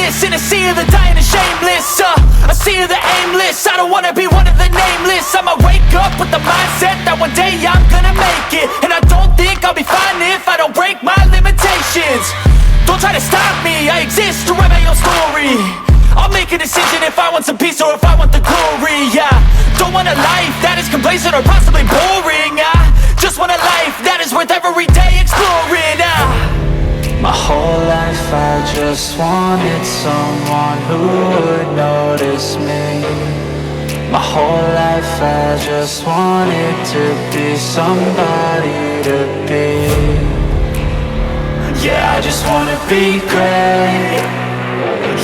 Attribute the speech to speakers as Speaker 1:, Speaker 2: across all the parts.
Speaker 1: this in a sea of the dying and shameless, a sea of the aimless. I don't wanna be one of the nameless. I'ma wake up with the mindset that one day I'm gonna make it. And I don't think I'll be fine if I don't break my limitations. Don't try to stop me, I exist to write my own story. I'll make a decision if I want some peace or if I want the glory. Yeah, don't want a life that is complacent or possibly boring. I just want a life that is worth every day exploring.
Speaker 2: My whole life I just wanted someone who would notice me. My whole life I just wanted to be somebody to be. Yeah, I just wanna be great.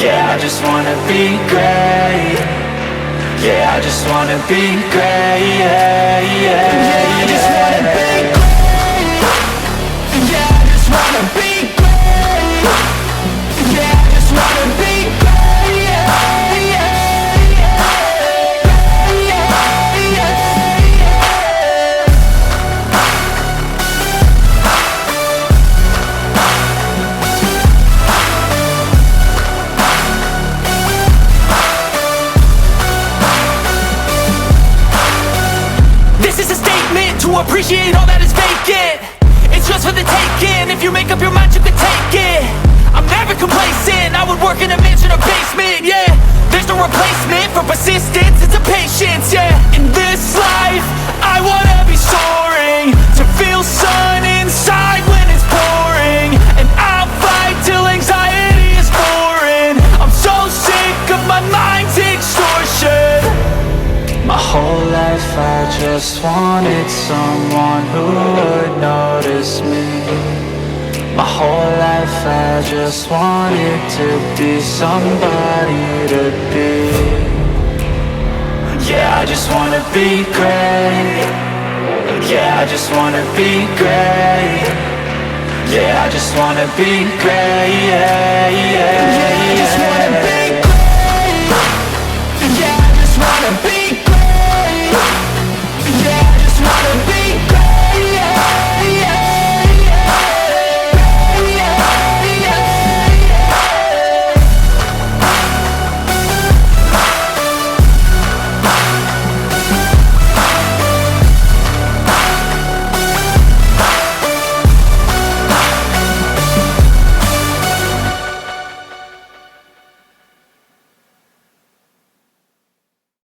Speaker 2: Yeah, I just wanna be great. Yeah, I just wanna be great. Yeah, yeah, yeah, I just wanna be great. Yeah, I just wanna be great. Yeah, I just wanna be great. Yeah, yeah, yeah, yeah, yeah, yeah.
Speaker 1: This is a statement to appreciate all that is vacant. It's just for the taking. If you make up your mind, you can take it. I'm never complacent. I would work in a mansion or basement. Yeah, there's no replacement for persistence. It's a patience. Yeah, in this life, I wanna be soaring, to feel sun inside when it's pouring. And I'll fight till anxiety is foreign. I'm so sick of my mind's extortion.
Speaker 2: My whole life I just wanted someone who would notice me. My whole life I just wanted to be somebody to be. Yeah, I just wanna be great. Yeah, I just wanna be great. Yeah, I just wanna be great. Yeah, yeah, yeah.